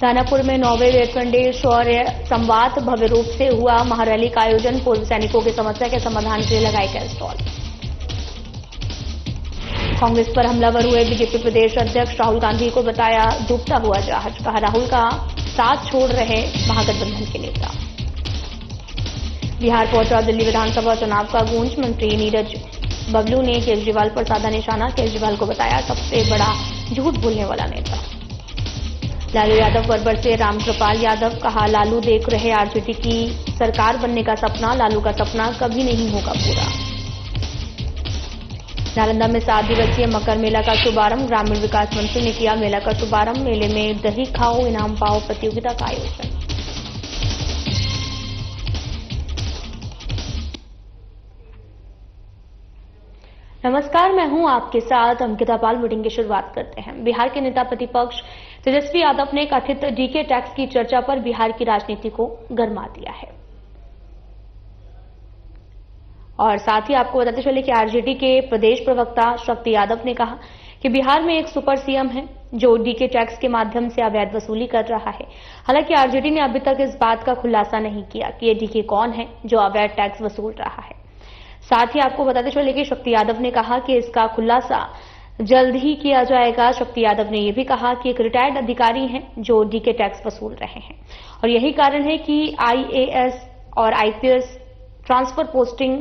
दानापुर में 9वें वेतखंडे शौर्य संवाद भव्य रूप से हुआ। महारैली का आयोजन, पूर्व सैनिकों की समस्या के समाधान के लिए लगाए गए स्टॉल। कांग्रेस पर हमलावर हुए बीजेपी प्रदेश अध्यक्ष राहुल गांधी को बताया डूबता हुआ जहाज। कहा राहुल का साथ छोड़ रहे महागठबंधन के नेता। बिहार पहुंचा दिल्ली विधानसभा चुनाव का गूंज। मंत्री नीरज बबलू ने केजरीवाल पर साधा निशाना। केजरीवाल को बताया सबसे बड़ा झूठ बोलने वाला नेता। लालू यादव पर बरसे रामकृपाल यादव। कहा लालू देख रहे आरजेडी की सरकार बनने का सपना। लालू का सपना कभी नहीं होगा पूरा। नालंदा में 7 दिवसीय मकर मेला का शुभारंभ। ग्रामीण विकास मंत्री ने किया मेला का शुभारंभ। मेले में दही खाओ इनाम पाओ प्रतियोगिता का आयोजन। नमस्कार, मैं हूं आपके साथ अंकिता पाल। मीटिंग की शुरुआत करते हैं। बिहार के नेता प्रतिपक्ष तेजस्वी यादव ने कथित डीके टैक्स की चर्चा पर बिहार की राजनीति को गरमा दिया है। और साथ ही आपको बताते चले कि आरजेडी के प्रदेश प्रवक्ता शक्ति यादव ने कहा कि बिहार में एक सुपर सीएम है जो डीके टैक्स के माध्यम से अवैध वसूली कर रहा है। हालांकि आरजेडी ने अभी तक इस बात का खुलासा नहीं किया कि ये डीके कौन है जो अवैध टैक्स वसूल रहा है। साथ ही आपको बताते चले कि शक्ति यादव ने कहा कि इसका खुलासा जल्द ही किया जाएगा। शक्ति यादव ने यह भी कहा कि एक रिटायर्ड अधिकारी हैं जो डीके टैक्स वसूल रहे हैं और यही कारण है कि आईएएस और आईपीएस ट्रांसफर पोस्टिंग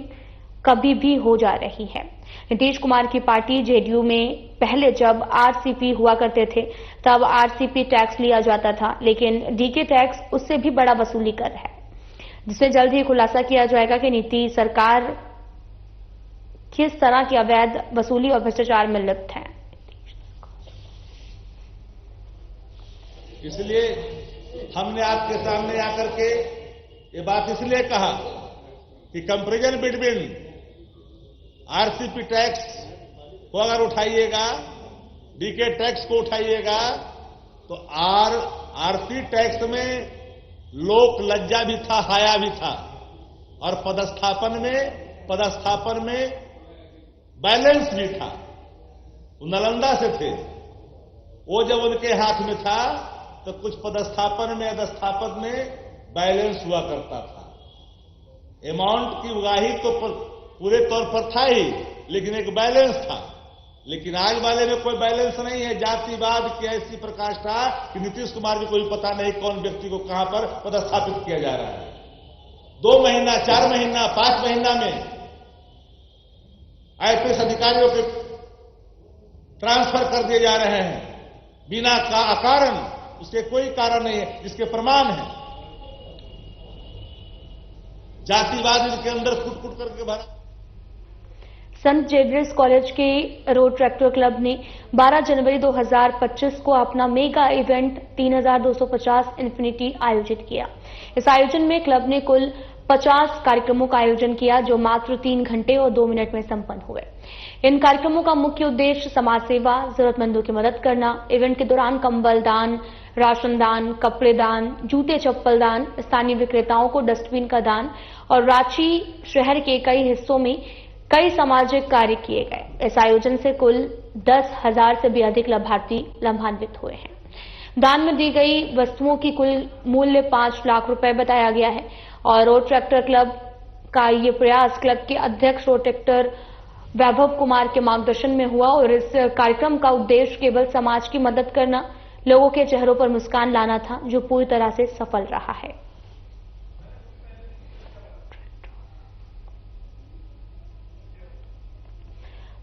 कभी भी हो जा रही है। नीतीश कुमार की पार्टी जेडीयू में पहले जब आरसीपी हुआ करते थे तब आरसीपी टैक्स लिया जाता था, लेकिन डीके टैक्स उससे भी बड़ा वसूली कर है, जिसमें जल्द ही खुलासा किया जाएगा कि नीति सरकार किस तरह की अवैध वसूली और भ्रष्टाचार में लिप्त है। इसलिए हमने आपके सामने आकर के ये बात इसलिए कहा कि कंपैरिजन बिटवीन आरसीपी टैक्स को अगर उठाइएगा, डीके टैक्स को उठाइएगा, तो आरसी टैक्स में लोक लज्जा भी था, हाया भी था और पदस्थापन में बैलेंस भी था। वो नालंदा से थे, वो जब उनके हाथ में था तो कुछ पदस्थापन में अधस्थापन में बैलेंस हुआ करता था। अमाउंट की उगाही तो पूरे तौर पर था ही, लेकिन एक बैलेंस था। लेकिन आज वाले में कोई बैलेंस नहीं है। जातिवाद की ऐसी प्रकाष्ठा कि नीतीश कुमार की कोई पता नहीं कौन व्यक्ति को कहां पर पदस्थापित किया जा रहा है। 2 महीना, 4 महीना, 5 महीना में आईपीएस अधिकारियों के ट्रांसफर कर दिए जा रहे हैं बिना कारण। उसके कोई कारण नहीं है, जिसके प्रमाण है जातिवाद इनके अंदर फुट करके भरा। संत जेवियर्स कॉलेज के रोड ट्रैक्टर क्लब ने 12 जनवरी 2025 को अपना मेगा इवेंट 3250 इन्फिनिटी आयोजित किया। इस आयोजन में क्लब ने कुल 50 कार्यक्रमों का आयोजन किया जो मात्र 3 घंटे और 2 मिनट में संपन्न हुए। इन कार्यक्रमों का मुख्य उद्देश्य समाज सेवा, जरूरतमंदों की मदद करना। इवेंट के दौरान कंबल दान, राशन दान, कपड़े दान, जूते चप्पल दान, स्थानीय विक्रेताओं को डस्टबिन का दान और रांची शहर के कई हिस्सों में कई सामाजिक कार्य किए गए। इस आयोजन से कुल 10,000 से भी अधिक लाभार्थी लाभान्वित हुए हैं। दान में दी गई वस्तुओं की कुल मूल्य 5 लाख रुपए बताया गया है और रोड ट्रैक्टर क्लब का ये प्रयास क्लब के अध्यक्ष रोड ट्रैक्टर वैभव कुमार के मार्गदर्शन में हुआ और इस कार्यक्रम का उद्देश्य केवल समाज की मदद करना, लोगों के चेहरों पर मुस्कान लाना था, जो पूरी तरह से सफल रहा है।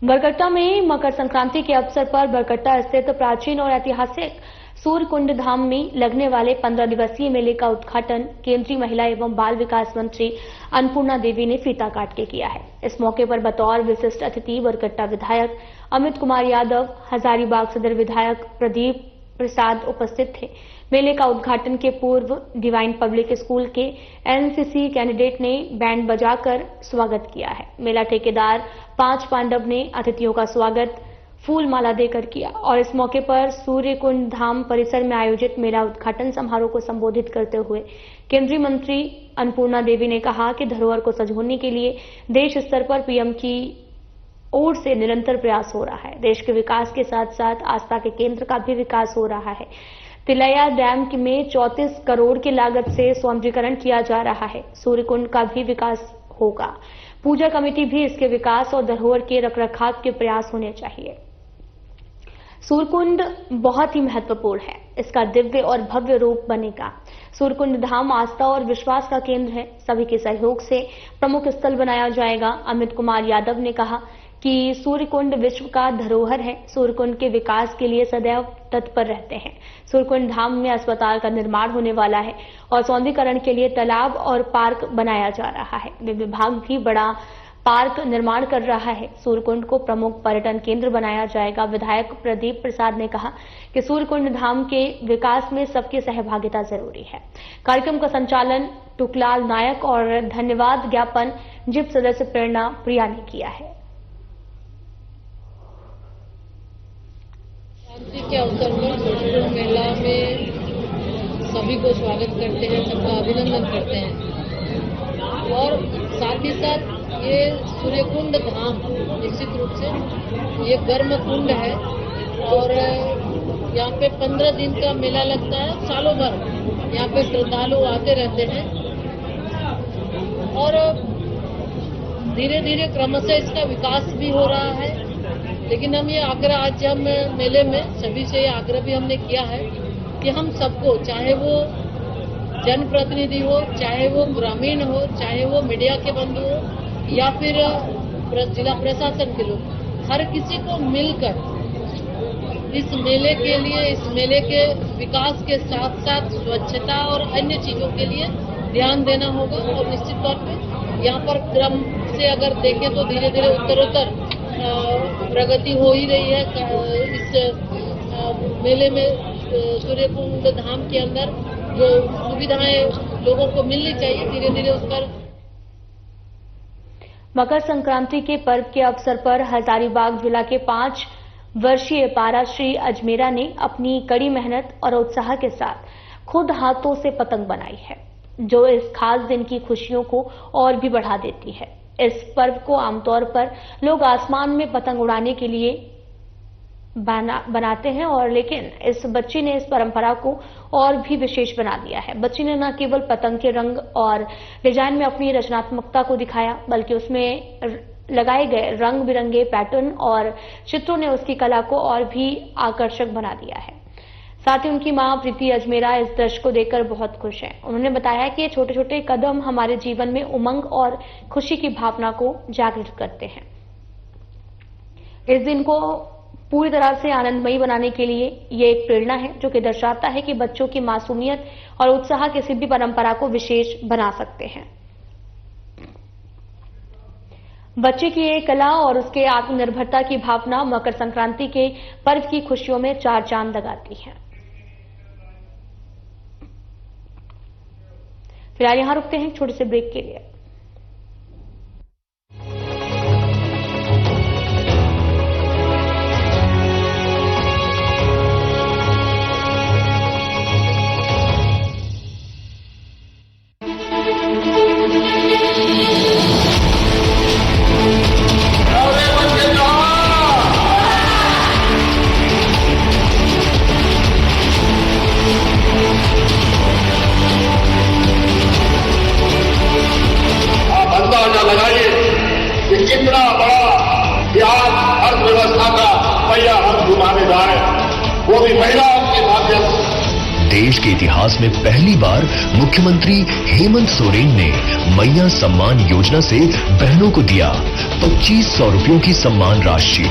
बरकट्टा में मकर संक्रांति के अवसर पर बरकट्टा स्थित प्राचीन और ऐतिहासिक सूर्यकुंड धाम में लगने वाले 15 दिवसीय मेले का उद्घाटन केंद्रीय महिला एवं बाल विकास मंत्री अन्नपूर्णा देवी ने फीता काट के किया है। इस मौके पर बतौर विशिष्ट अतिथि बरकट्टा विधायक अमित कुमार यादव, हजारीबाग सदर विधायक प्रदीप प्रसाद उपस्थित थे। मेले का उद्घाटन के पूर्व डिवाइन पब्लिक स्कूल के एनसीसी कैंडिडेट ने बैंड बजाकर स्वागत किया है। मेला ठेकेदार 5 पांडव ने अतिथियों का स्वागत फूल माला देकर किया और इस मौके पर सूर्यकुंड धाम परिसर में आयोजित मेला उद्घाटन समारोह को संबोधित करते हुए केंद्रीय मंत्री अन्नपूर्णा देवी ने कहा कि धरोहर को संजोने के लिए देश स्तर पर पीएम की ओर से निरंतर प्रयास हो रहा है। देश के विकास के साथ साथ आस्था के केंद्र का भी विकास हो रहा है। तिलैया डैम में 34 करोड़ की लागत से सौंदर्यीकरण किया जा रहा है। सूर्यकुंड का भी विकास होगा। पूजा कमेटी भी इसके विकास और धरोहर के रखरखाव के प्रयास होने चाहिए। सूर्यकुंड बहुत ही महत्वपूर्ण है। इसका दिव्य और भव्य रूप बनेगा। सूर्यकुंड धाम आस्था और विश्वास का केंद्र है। सभी के सहयोग से प्रमुख स्थल बनाया जाएगा। अमित कुमार यादव ने कहा कि सूर्यकुंड विश्व का धरोहर है। सूर्यकुंड के विकास के लिए सदैव तत्पर रहते हैं। सूर्यकुंड धाम में अस्पताल का निर्माण होने वाला है और सौंदर्यीकरण के लिए तालाब और पार्क बनाया जा रहा है। विभाग भी बड़ा पार्क निर्माण कर रहा है। सूर्यकुंड को प्रमुख पर्यटन केंद्र बनाया जाएगा। विधायक प्रदीप प्रसाद ने कहा कि सूर्यकुंड धाम के विकास में सबकी सहभागिता जरूरी है। कार्यक्रम का संचालन टुकलाल नायक और धन्यवाद ज्ञापन जिप सदस्य प्रेरणा प्रिया ने किया है। क्रांति के अवसर पर सूर्यकुंड मेला में सभी को स्वागत करते हैं, सबका अभिनंदन करते हैं और साथ ही साथ ये सूर्यकुंड धाम निश्चित रूप से ये गर्म कुंड है और यहाँ पे 15 दिन का मेला लगता है। सालों भर यहाँ पे श्रद्धालु आते रहते हैं और धीरे धीरे क्रमशः इसका विकास भी हो रहा है। लेकिन हम ये आग्रह आज हम मेले में सभी से ये आग्रह भी हमने किया है कि हम सबको, चाहे वो जनप्रतिनिधि हो, चाहे वो ग्रामीण हो, चाहे वो मीडिया के बंधु हो या फिर जिला प्रशासन के लोग, हर किसी को मिलकर इस मेले के लिए, इस मेले के विकास के साथ साथ स्वच्छता और अन्य चीजों के लिए ध्यान देना होगा। और निश्चित तौर पे यहाँ पर क्रम से अगर देखें तो धीरे धीरे उत्तरोत्तर प्रगति हो ही रही है। इस मेले में सूर्यकुंड धाम के अंदर जो सुविधाएं लोगों को मिलनी चाहिए, धीरे धीरे उस पर। मकर संक्रांति के पर्व के अवसर पर हजारीबाग जिला के 5 वर्षीय पारा श्री अजमेरा ने अपनी कड़ी मेहनत और उत्साह के साथ खुद हाथों से पतंग बनाई है, जो इस खास दिन की खुशियों को और भी बढ़ा देती है। इस पर्व को आमतौर पर लोग आसमान में पतंग उड़ाने के लिए बनाते हैं और लेकिन इस बच्ची ने इस परंपरा को और भी विशेष बना दिया है। बच्ची ने न केवल पतंग के रंग और डिजाइन में अपनी रचनात्मकता को दिखाया, बल्कि उसमें लगाए गए रंग बिरंगे पैटर्न और चित्रों ने उसकी कला को और भी आकर्षक बना दिया है। साथ ही उनकी मां प्रीति अजमेरा इस दृश्य को देखकर बहुत खुश हैं। उन्होंने बताया कि ये छोटे छोटे कदम हमारे जीवन में उमंग और खुशी की भावना को जागृत करते हैं। इस दिन को पूरी तरह से आनंदमयी बनाने के लिए ये एक प्रेरणा है, जो कि दर्शाता है कि बच्चों की मासूमियत और उत्साह किसी भी परंपरा को विशेष बना सकते हैं। बच्चे की ये कला और उसके आत्मनिर्भरता की भावना मकर संक्रांति के पर्व की खुशियों में 4 चांद लगाती है। फिलहाल यहां रुकते हैं छोटे से ब्रेक के लिए। कितना बड़ा प्याज अर्थव्यवस्था का पहिया हम घुमाने जा रहे हैं, वो भी महिलाओं के माध्यम से। देश के इतिहास में पहली बार मुख्यमंत्री हेमंत सोरेन ने मैया सम्मान योजना से बहनों को दिया 2500 रुपयों की सम्मान राशि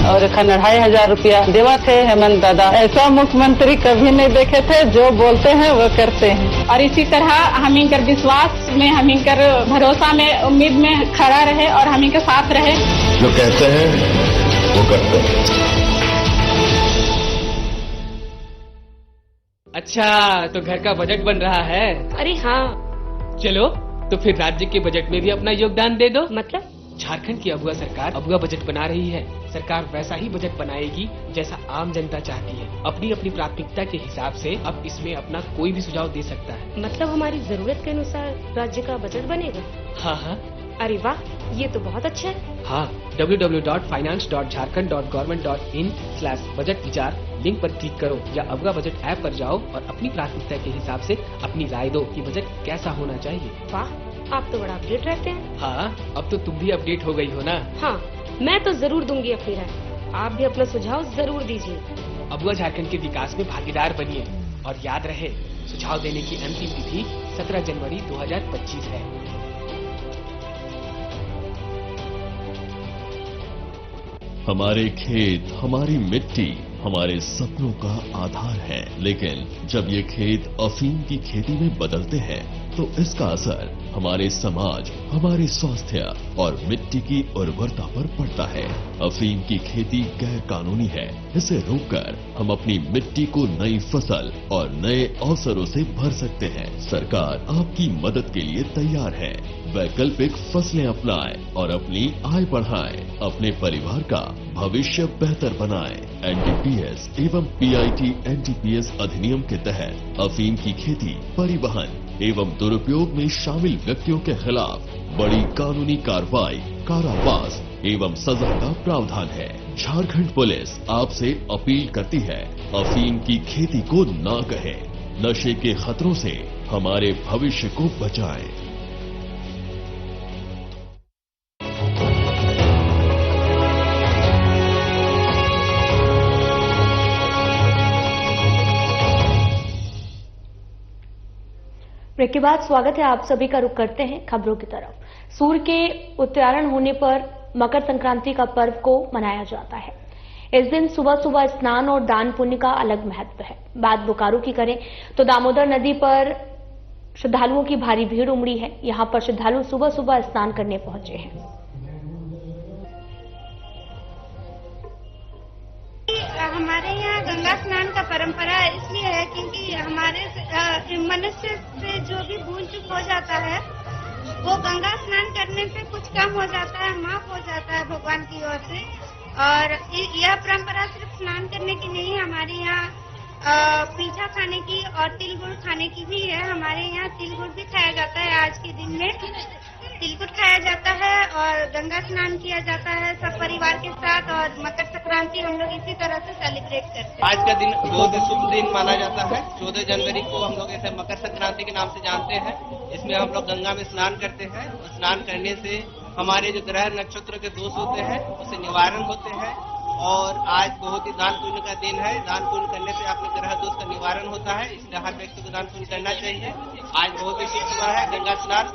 और 2500 रुपया देवा थे हेमंत दादा। ऐसा मुख्यमंत्री कभी नहीं देखे थे, जो बोलते हैं वो करते हैं। और इसी तरह हम इनकर विश्वास में, हम इनकर भरोसा में, उम्मीद में खड़ा रहे और हम इनके साथ रहे। जो कहते हैं वो करते हैं। अच्छा, तो घर का बजट बन रहा है? अरे हाँ। चलो तो फिर राज्य के बजट में भी अपना योगदान दे दो। मतलब? झारखंड की अगुआ सरकार अगुआ बजट बना रही है। सरकार वैसा ही बजट बनाएगी जैसा आम जनता चाहती है। अपनी अपनी प्राथमिकता के हिसाब से अब इसमें अपना कोई भी सुझाव दे सकता है। मतलब हमारी जरूरत के अनुसार राज्य का बजट बनेगा? हाँ हाँ। अरे वाह, ये तो बहुत अच्छा है। हाँ, www.finance.jharkhand.government.in/budget विचार लिंक पर क्लिक करो या अबका बजट ऐप पर जाओ और अपनी प्राथमिकता के हिसाब से अपनी राय दो कि बजट कैसा होना चाहिए। वाह, आप तो बड़ा अपडेट रहते हैं। हाँ, अब तो तुम भी अपडेट हो गई हो ना। हाँ, मैं तो जरूर दूंगी अपनी राय। आप भी अपना सुझाव जरूर दीजिए। अबका झारखंड के विकास में भागीदार बनिए और याद रहे, सुझाव देने की अंतिम तिथि 17 जनवरी 2025 है। हमारे खेत, हमारी मिट्टी हमारे सपनों का आधार है, लेकिन जब ये खेत अफीम की खेती में बदलते हैं तो इसका असर हमारे समाज, हमारे स्वास्थ्य और मिट्टी की उर्वरता पर पड़ता है। अफीम की खेती गैर कानूनी है। इसे रोककर हम अपनी मिट्टी को नई फसल और नए अवसरों से भर सकते हैं। सरकार आपकी मदद के लिए तैयार है। वैकल्पिक फसलें अपनाएं और अपनी आय बढ़ाएं। अपने परिवार का भविष्य बेहतर बनाएं। एनडीपीएस एवं पीआईटी एनडीपीएस अधिनियम के तहत अफीम की खेती, परिवहन एवं दुरुपयोग में शामिल व्यक्तियों के खिलाफ बड़ी कानूनी कार्रवाई, कारावास एवं सजा का प्रावधान है। झारखंड पुलिस आपसे अपील करती है, अफीम की खेती को ना कहें। नशे के खतरों से हमारे भविष्य को बचाएं। ब्रेक के बाद स्वागत है, आप सभी का रुख करते हैं खबरों की तरफ। सूर्य के उत्तरायण होने पर मकर संक्रांति का पर्व को मनाया जाता है। इस दिन सुबह सुबह स्नान और दान पुण्य का अलग महत्व है। बात बोकारो की करें तो दामोदर नदी पर श्रद्धालुओं की भारी भीड़ उमड़ी है। यहां पर श्रद्धालु सुबह सुबह स्नान करने पहुंचे हैं। हमारे यहाँ गंगा स्नान का परंपरा इसलिए है क्योंकि हमारे मनुष्य से जो भी भूल चूक हो जाता है वो गंगा स्नान करने से कुछ कम हो जाता है, माफ हो जाता है भगवान की ओर से। और यह परंपरा सिर्फ स्नान करने की नहीं, हमारे यहाँ पीठा खाने की और तिल गुड़ खाने की भी है। हमारे यहाँ तिल गुड़ भी खाया जाता है। आज के दिन में तिलकुट खाया जाता है और गंगा स्नान किया जाता है सब परिवार के साथ। और मकर संक्रांति हम लोग इसी तरह से सेलिब्रेट करते हैं। आज का दिन बहुत ही शुभ दिन माना जाता है। 14 जनवरी को हम लोग इसे मकर संक्रांति के नाम से जानते हैं। इसमें हम लोग गंगा में स्नान करते हैं और स्नान करने से हमारे जो ग्रह नक्षत्र के दोष होते हैं उससे निवारण होते हैं। और आज बहुत ही दान पुण्य का दिन है। दान पुण्य करने से अपने ग्रह दोष का निवारण होता है, इसलिए हर व्यक्ति को दान पुण्य करना चाहिए। आज बहुत ही शुभ समय है। गंगा स्नान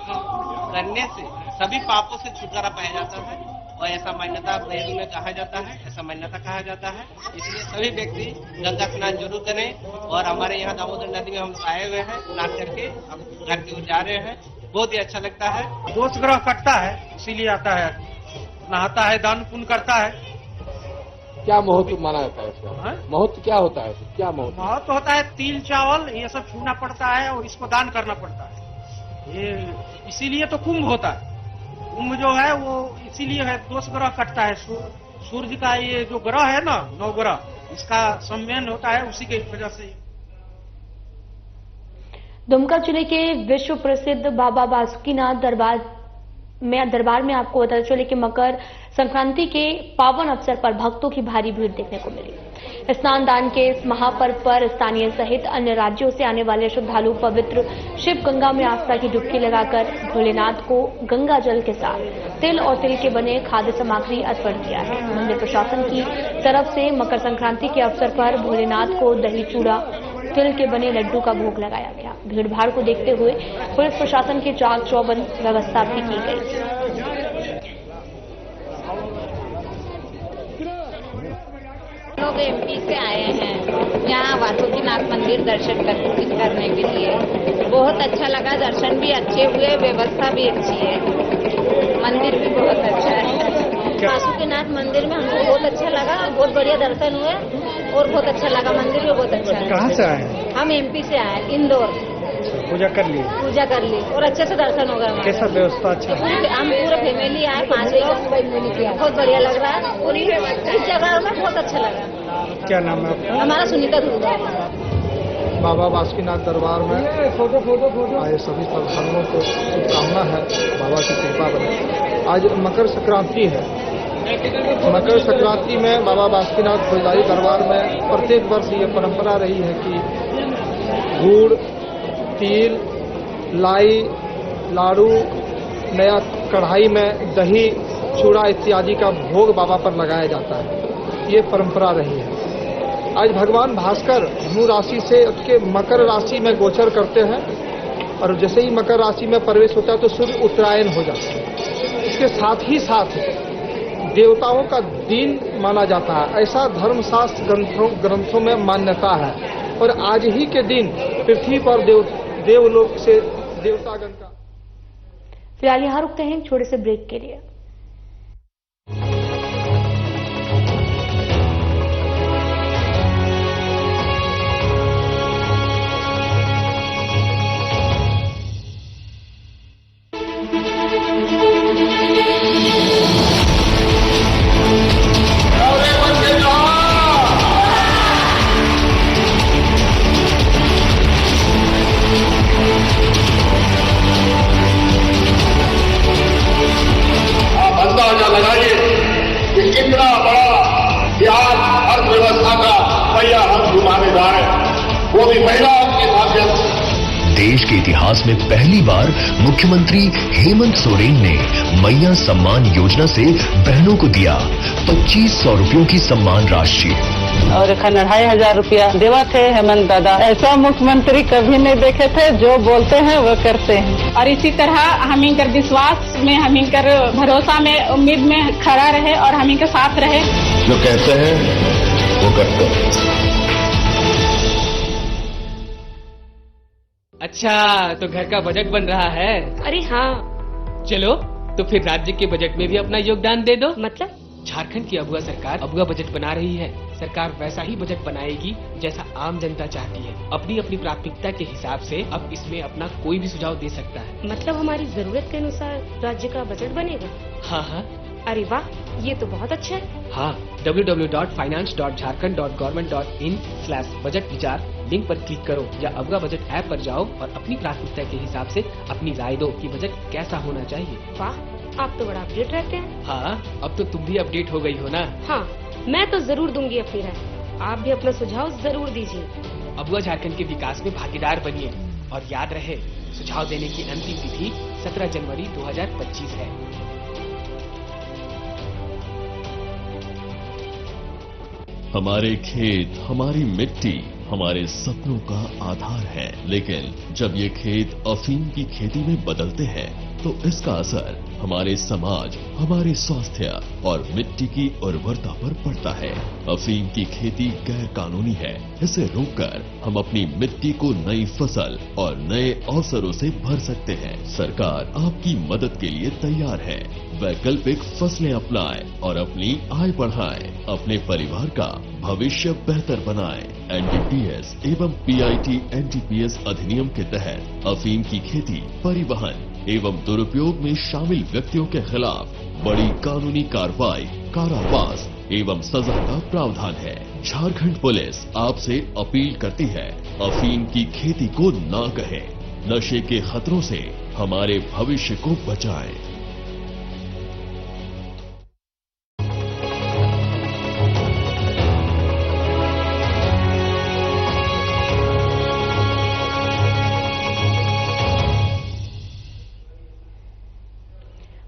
करने से सभी पापों से छुटकारा पाया जाता है और ऐसा मान्यता वेद में कहा जाता है, ऐसा मान्यता कहा जाता है। इसलिए सभी व्यक्ति गंगा स्नान जरूर करें। और हमारे यहाँ दामोदर नदी में हम लोग आए हुए हैं, स्नान करके हम घर की ओर जा रहे हैं। बहुत ही अच्छा लगता है। दोष ग्रह कटता है, इसीलिए आता है, नहाता है, दान पुण्य करता है। क्या महत्व माना जाता है इसका? महत्व क्या होता है? क्या महत्व होता है? तिल चावल ये सब छूना पड़ता है और इसको दान करना पड़ता है। ये इसीलिए तो कुंभ होता है। कुंभ जो है वो इसीलिए है, दोष ग्रह कटता है। सूर्य का ये जो ग्रह है ना, 9 ग्रह, इसका सम्मेलन होता है, उसी के वजह से। दुमका जिले के विश्व प्रसिद्ध बाबा बासुकीनाथ दरबार में आपको बताते चले कि मकर संक्रांति के पावन अवसर पर भक्तों की भारी भीड़ देखने को मिली। स्नान दान के इस महापर्व पर स्थानीय सहित अन्य राज्यों से आने वाले श्रद्धालु पवित्र शिव गंगा में आस्था की डुबकी लगाकर भोलेनाथ को गंगा जल के साथ तिल और तिल के बने खाद्य सामग्री अर्पण किया है। मंदिर प्रशासन की तरफ से मकर संक्रांति के अवसर पर भोलेनाथ को दही चूड़ा, तिल के बने लड्डू का भोग लगाया गया। भीड़ भाड़ को देखते हुए पुलिस प्रशासन की चाक चौबंद व्यवस्था भी की गई। लोग एमपी से आए हैं यहाँ वासुकीनाथ मंदिर दर्शन करने के लिए। बहुत अच्छा लगा, दर्शन भी अच्छे हुए, व्यवस्था भी अच्छी है, मंदिर भी बहुत अच्छा है। वासुकीनाथ मंदिर में हमको बहुत अच्छा लगा, बहुत बढ़िया दर्शन हुए और बहुत अच्छा लगा। मंदिर भी बहुत अच्छा है। कहाँ से आए? हम एमपी से आए, इंदौर। पूजा कर ली और अच्छे से दर्शन हो गया। कैसा व्यवस्था? अच्छा। हम पूरे फैमिली आए, 5 लोग। बहुत बढ़िया लग रहा है। पूरी इस जगह में बहुत अच्छा लगा। क्या नाम है आपका? हमारा सुनीता दुर्गा। बाबा बासुकीनाथ दरबार में आए सभी श्रद्धालुओं को शुभकामना है, बाबा की कृपा बने। आज मकर संक्रांति है मकर संक्रांति में बाबा बासुकीनाथ फौजदारी दरबार में प्रत्येक वर्ष ये परंपरा रही है कि गुड़, तिल, लाई, लाड़ू, नया कढ़ाई में दही, चूड़ा इत्यादि का भोग बाबा पर लगाया जाता है। ये परंपरा रही है। आज भगवान भास्कर धनु राशि से के मकर राशि में गोचर करते हैं और जैसे ही मकर राशि में प्रवेश होता है तो सूर्य उत्तरायण हो जाता है। इसके साथ ही साथ देवताओं का दिन माना जाता है, ऐसा धर्मशास्त्र ग्रंथों में मान्यता है। और आज ही के दिन पृथ्वी पर देवलोक से देवतागण का। फिलहाल यहाँ रुकते हैं छोटे से ब्रेक के लिए। इतना बड़ा प्याज अर्थव्यवस्था का पहिया हम घुमाने जा रहे हैं, वो भी महिलाओं के माध्यम से। देश के इतिहास में पहली बार मुख्यमंत्री हेमंत सोरेन ने मैया सम्मान योजना से बहनों को दिया 2500 रुपयों की सम्मान राशि और 2500 रुपया देवा थे हेमंत दादा। ऐसा मुख्यमंत्री कभी नहीं देखे थे, जो बोलते हैं वो करते हैं। और इसी तरह हम इनकर विश्वास में, हम इनकर भरोसा में, उम्मीद में खड़ा रहे और हम इनके साथ रहे। जो कहते हैं वो करते हैं। अच्छा, तो घर का बजट बन रहा है? अरे हाँ। चलो तो फिर राज्य के बजट में भी अपना योगदान दे दो। मतलब? झारखंड की अगुआ सरकार अगुआ बजट बना रही है। सरकार वैसा ही बजट बनाएगी जैसा आम जनता चाहती है। अपनी अपनी प्राथमिकता के हिसाब से अब इसमें अपना कोई भी सुझाव दे सकता है। मतलब हमारी जरूरत के अनुसार राज्य का बजट बनेगा? हाँ हाँ। अरे वाह, ये तो बहुत अच्छा है। हाँ, www.finance.jharkhand.government.in/बजट विचार लिंक पर क्लिक करो या अगुआ बजट ऐप पर जाओ और अपनी प्राथमिकता के हिसाब से अपनी राय दो कि बजट कैसा होना चाहिए। वाह, आप तो बड़ा अपडेट रहते हैं। हाँ, अब तो तुम भी अपडेट हो गई हो ना। हाँ, मैं तो जरूर दूंगी अपनी राय। आप भी अपना सुझाव जरूर दीजिए। अगुआ झारखंड के विकास में भागीदार बनिए और याद रहे, सुझाव देने की अंतिम तिथि 17 जनवरी 2025 है। हमारे खेत, हमारी मिट्टी, हमारे सपनों का आधार है, लेकिन जब ये खेत अफीम की खेती में बदलते हैं तो इसका असर हमारे समाज, हमारे स्वास्थ्य और मिट्टी की उर्वरता पर पड़ता है। अफीम की खेती गैर कानूनी है। इसे रोककर हम अपनी मिट्टी को नई फसल और नए अवसरों से भर सकते हैं। सरकार आपकी मदद के लिए तैयार है। वैकल्पिक फसलें अपनाएं और अपनी आय बढ़ाएं। अपने परिवार का भविष्य बेहतर बनाएं। एनडीपीएस एवं पीआईटी एनडीपीएस अधिनियम के तहत अफीम की खेती, परिवहन एवं दुरुपयोग में शामिल व्यक्तियों के खिलाफ बड़ी कानूनी कार्रवाई, कारावास एवं सजा का प्रावधान है। झारखंड पुलिस आपसे अपील करती है, अफीम की खेती को ना कहें। नशे के खतरों से हमारे भविष्य को बचाएं।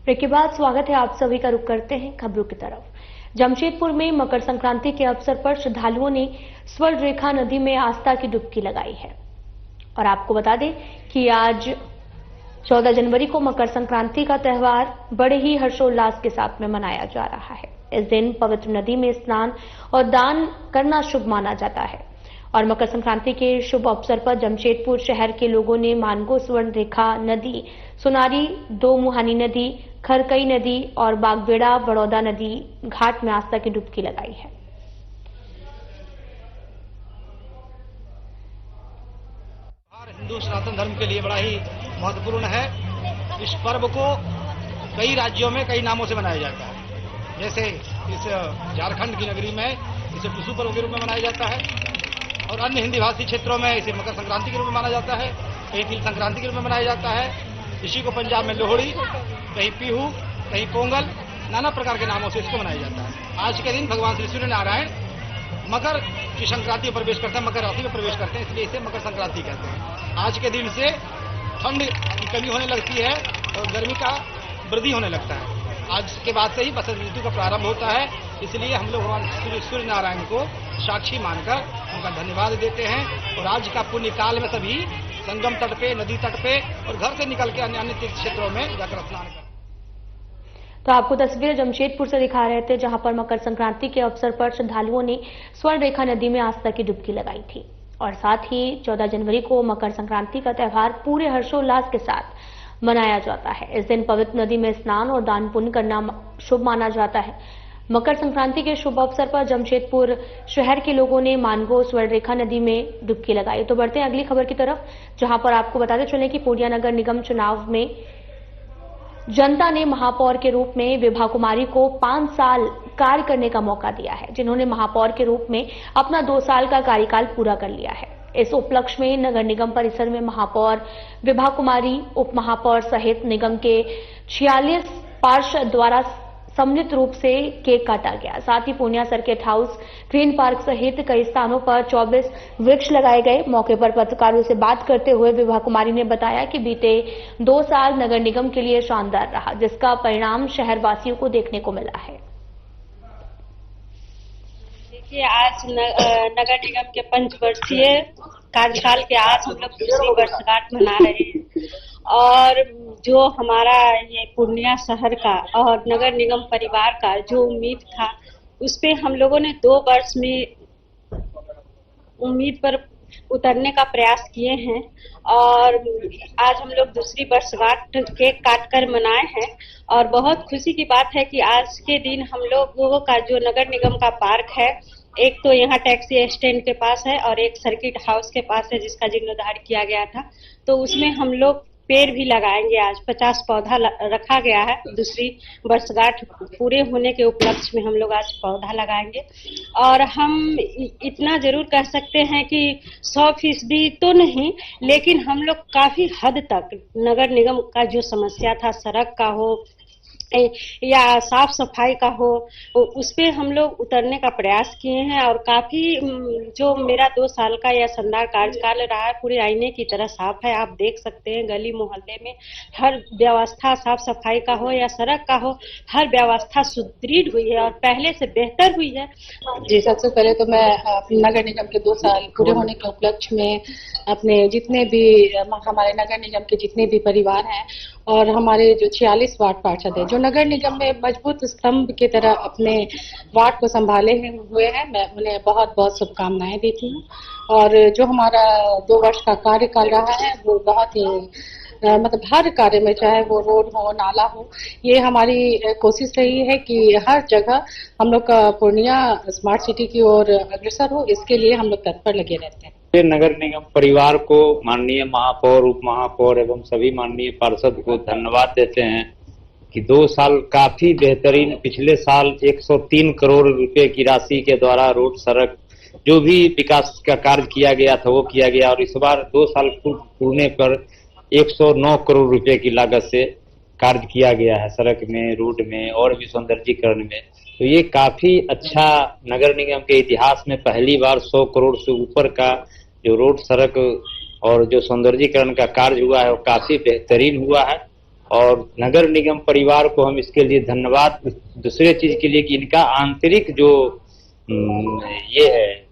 ब्रेक के बाद स्वागत है आप सभी का। रुख करते हैं खबरों की तरफ। जमशेदपुर में मकर संक्रांति के अवसर पर श्रद्धालुओं ने स्वर्ण रेखा नदी में आस्था की डुबकी लगाई है। और आपको बता दें कि आज 14 जनवरी को मकर संक्रांति का त्यौहार बड़े ही हर्षोल्लास के साथ में मनाया जा रहा है। इस दिन पवित्र नदी में स्नान और दान करना शुभ माना जाता है। और मकर संक्रांति के शुभ अवसर पर जमशेदपुर शहर के लोगों ने मानगो स्वर्ण रेखा नदी, सुनारी दो मुहानी नदी, खरकई नदी और बागबेड़ा बड़ौदा नदी घाट में आस्था की डुबकी लगाई है। हिंदू सनातन धर्म के लिए बड़ा ही महत्वपूर्ण है। इस पर्व को कई राज्यों में कई नामों से मनाया जाता है। जैसे इस झारखंड की नगरी में इसे टुसू पर्व के रूप में मनाया जाता है और अन्य हिंदी भाषी क्षेत्रों में इसे मकर संक्रांति के रूप में माना जाता है, कहीं तिल संक्रांति के रूप में मनाया जाता है। इसी को पंजाब में लोहड़ी, कहीं पीहू, कहीं पोंगल, नाना प्रकार के नामों से इसको मनाया जाता है। आज के दिन भगवान श्री सूर्य नारायण मकर की संक्रांति में प्रवेश करते हैं, मकर राशि में प्रवेश करते हैं, इसलिए इसे मकर संक्रांति कहते हैं। आज के दिन से ठंड की कमी होने लगती है और गर्मी का वृद्धि होने लगता है। आज के बाद से ही बसंत ऋतु का प्रारंभ होता है, इसलिए हम लोग भगवान सूर्य नारायण को साक्षी मानकर उनका धन्यवाद देते हैं। और आज का पुण्य काल में सभी संगम तट पे, नदी तट पे और घर से निकल के अन्य अन्य तीर्थ क्षेत्रों में जाकर स्नान करें। तो आपको तस्वीर जमशेदपुर से दिखा रहे थे, जहां पर मकर संक्रांति के अवसर पर श्रद्धालुओं ने स्वर्ण रेखा नदी में आस्था की डुबकी लगाई थी। और साथ ही 14 जनवरी को मकर संक्रांति का त्यौहार पूरे हर्षोल्लास के साथ मनाया जाता है। इस दिन पवित्र नदी में स्नान और दान पुण्य करना शुभ माना जाता है। मकर संक्रांति के शुभ अवसर पर जमशेदपुर शहर के लोगों ने मानगो स्वर्ण रेखा नदी में डुबकी लगाई। तो बढ़ते हैं अगली खबर की तरफ, जहां पर आपको बताते चलें कि पूर्णिया नगर निगम चुनाव में जनता ने महापौर के रूप में विभा कुमारी को 5 साल कार्य करने का मौका दिया है, जिन्होंने महापौर के रूप में अपना 2 साल का कार्यकाल पूरा कर लिया है। इस उपलक्ष्य में नगर निगम परिसर में महापौर विभा कुमारी, उप महापौर सहित निगम के 46 पार्षद द्वारा सम्मिलित रूप से केक काटा गया। साथ ही Purnia circuit house, green park सहित कई स्थानों पर 24 वृक्ष लगाए गए। मौके पर पत्रकारों से बात करते हुए विभा कुमारी ने बताया कि बीते 2 साल नगर निगम के लिए शानदार रहा, जिसका परिणाम शहर वासियों को देखने को मिला है। देखिए, आज नगर निगम के 5 वर्षीय कार्यकाल के आज हम लोग दूसरी वर्षगांठ मना रहे हैं। और जो हमारा ये पूर्णिया शहर का और नगर निगम परिवार का जो उम्मीद था, उस पे हम लोगों ने 2 वर्ष में उम्मीद पर उतरने का प्रयास किए हैं। और आज हम लोग दूसरी वर्षगांठ केक काटकर मनाए हैं। और बहुत खुशी की बात है कि आज के दिन हम लोगों का जो नगर निगम का पार्क है, एक तो यहाँ टैक्सी स्टैंड के पास है और एक सर्किट हाउस के पास है, जिसका जीर्णोद्धार किया गया था, तो उसमें हम लोग पेड़ भी लगाएंगे। आज 50 पौधा रखा गया है। दूसरी वर्षगांठ पूरे होने के उपलक्ष्य में हम लोग आज पौधा लगाएंगे। और हम इतना जरूर कह सकते हैं कि 100% तो नहीं, लेकिन हम लोग काफी हद तक नगर निगम का जो समस्या था, सड़क का हो या साफ सफाई का हो, उस पे हम लोग उतरने का प्रयास किए हैं। और काफी जो मेरा 2 साल का यह शानदार कार्यकाल रहा है, पूरे आईने की तरह साफ है। आप देख सकते हैं गली मोहल्ले में हर व्यवस्था, साफ सफाई का हो या सड़क का हो, हर व्यवस्था सुदृढ़ हुई है और पहले से बेहतर हुई है। जी, सबसे पहले तो मैं अपने नगर निगम के 2 साल पूरे होने के उपलक्ष्य में अपने जितने भी हमारे नगर निगम के जितने भी परिवार हैं और हमारे जो 46 वार्ड पार्षद है, जो नगर निगम में मजबूत स्तंभ की तरह अपने वार्ड को संभाले हुए हैं, मैं उन्हें बहुत बहुत शुभकामनाएं देती हूँ। और जो हमारा 2 वर्ष का कार्यकाल रहा है, वो बहुत ही मतलब हर कार्य में, चाहे वो रोड हो, नाला हो, ये हमारी कोशिश रही है कि हर जगह हम लोग का पूर्णिया स्मार्ट सिटी की ओर अग्रसर हो। इसके लिए हम लोग तत्पर लगे रहते हैं। नगर निगम परिवार को, माननीय महापौर, उप महापौर एवं सभी माननीय पार्षद को धन्यवाद देते हैं कि 2 साल काफी बेहतरीन, पिछले साल 103 करोड़ रुपए की राशि के द्वारा रोड, सड़क, जो भी विकास का कार्य किया गया था वो किया गया। और इस बार 2 साल पूरे पर 109 करोड़ रुपए की लागत से कार्य किया गया है, सड़क में, रोड में और भी सौंदर्यीकरण में। तो ये काफी अच्छा, नगर निगम के इतिहास में पहली बार 100 करोड़ से ऊपर का जो रोड, सड़क और जो सौंदर्यीकरण का कार्य हुआ है वो काफी बेहतरीन हुआ है। और नगर निगम परिवार को हम इसके लिए धन्यवाद, दूसरे चीज के लिए कि इनका आंतरिक जो ये है,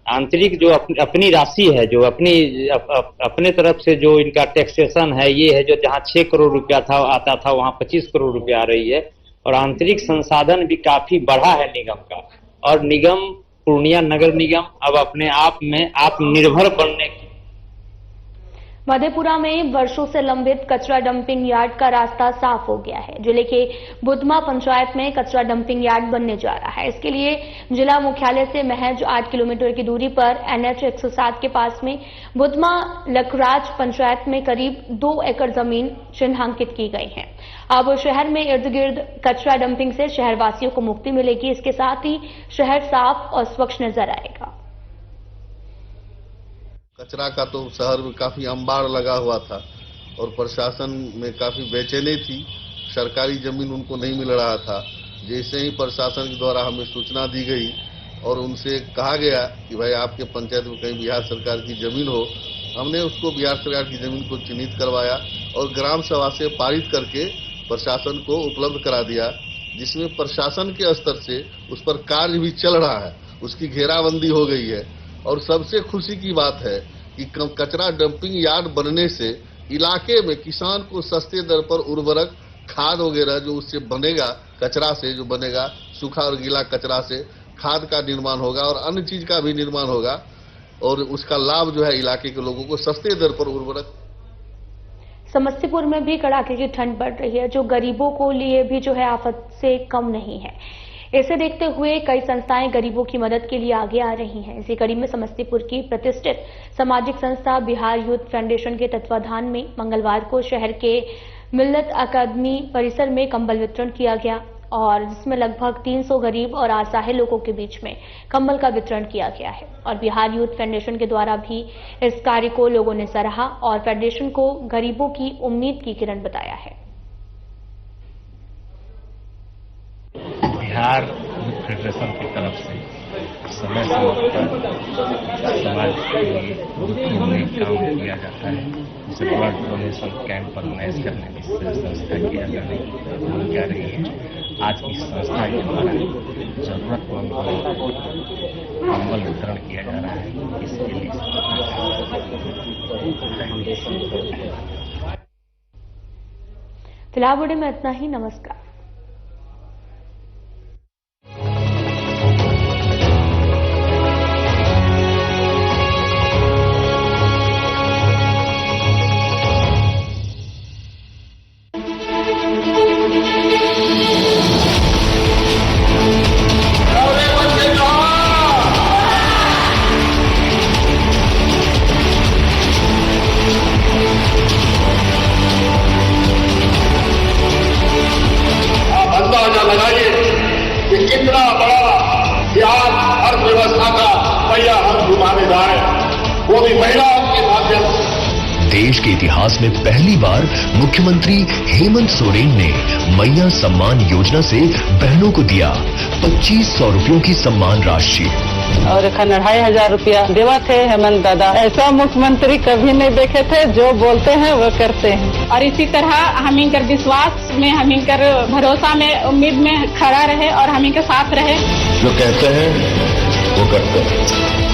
आंतरिक जो अपनी राशि है, जो अपने तरफ से जो इनका टैक्सेशन है, ये है जो जहाँ 6 करोड़ रुपया था आता था, वहाँ 25 करोड़ रुपया आ रही है। और आंतरिक संसाधन भी काफी बढ़ा है निगम का। और निगम, पूर्णिया नगर निगम अब अपने आप में आत्मनिर्भर बनने की। मधेपुरा में वर्षों से लंबित कचरा डंपिंग यार्ड का रास्ता साफ हो गया है। जिले के बुधमा पंचायत में कचरा डंपिंग यार्ड बनने जा रहा है। इसके लिए जिला मुख्यालय से महज 8 किलोमीटर की दूरी पर NH 107 के पास में बुधमा लखराज पंचायत में करीब 2 एकड़ जमीन चिन्हांकित की गई है। अब शहर में इर्द गिर्द कचरा डंपिंग से शहरवासियों को मुक्ति मिलेगी। इसके साथ ही शहर साफ और स्वच्छ नजर आएगा। कचरा का तो शहर में काफी अंबार लगा हुआ था और प्रशासन में काफी बेचैनी थी। सरकारी जमीन उनको नहीं मिल रहा था। जैसे ही प्रशासन के द्वारा हमें सूचना दी गई और उनसे कहा गया कि भाई आपके पंचायत में कहीं बिहार सरकार की जमीन हो, हमने उसको बिहार सरकार की जमीन को चिन्हित करवाया और ग्राम सभा से पारित करके प्रशासन को उपलब्ध करा दिया, जिसमें प्रशासन के स्तर से उस पर कार्य भी चल रहा है, उसकी घेराबंदी हो गई है। और सबसे खुशी की बात है कि कचरा डंपिंग यार्ड बनने से इलाके में किसान को सस्ते दर पर उर्वरक, खाद वगैरह जो उससे बनेगा, कचरा से जो बनेगा, सूखा और गीला कचरा से खाद का निर्माण होगा और अन्य चीज का भी निर्माण होगा और उसका लाभ जो है इलाके के लोगों को सस्ते दर पर उर्वरक। समस्तीपुर में भी कड़ाके की ठंड बढ़ रही है, जो गरीबों को लिए भी जो है आफत से कम नहीं है। इसे देखते हुए कई संस्थाएं गरीबों की मदद के लिए आगे आ रही हैं। इसी कड़ी में समस्तीपुर की प्रतिष्ठित सामाजिक संस्था बिहार यूथ फाउंडेशन के तत्वाधान में मंगलवार को शहर के मिल्लत अकादमी परिसर में कंबल वितरण किया गया और जिसमें लगभग 300 गरीब और असहाय लोगों के बीच में कंबल का वितरण किया गया है। और बिहार यूथ फाउंडेशन के द्वारा भी इस कार्य को लोगों ने सराहा और फाउंडेशन को गरीबों की उम्मीद की किरण बताया है। बिहार यूथ फेडरेशन की तरफ से समय समय पर समाज के लिए काम किया जाता है, जिसे ब्लड डोनेशन कैंप ऑर्गेनाइज करने की संस्था किया जा रही है। आज की संस्था के द्वारा जरूरतमंदों को कंबल वितरण किया जा रहा है। इसके लिए फिलहाल वीडियो में इतना ही। नमस्कार। लगाइए कि कितना बड़ा बिहार अर्थव्यवस्था का पहिया हम घुमाने जा रहे हैं, वो भी महिलाओं के माध्यम से। देश के इतिहास में पहली बार मुख्यमंत्री हेमंत सोरेन ने मैया सम्मान योजना से बहनों को दिया 2500 रुपयों की सम्मान राशि और 2500 रुपया देवा थे हेमंत दादा। ऐसा मुख्यमंत्री कभी नहीं देखे थे, जो बोलते हैं वो करते हैं। और इसी तरह हम इनकर विश्वास में, हम इनकर भरोसा में, उम्मीद में खड़ा रहे और हम इनके साथ रहे। जो कहते हैं वो करते हैं।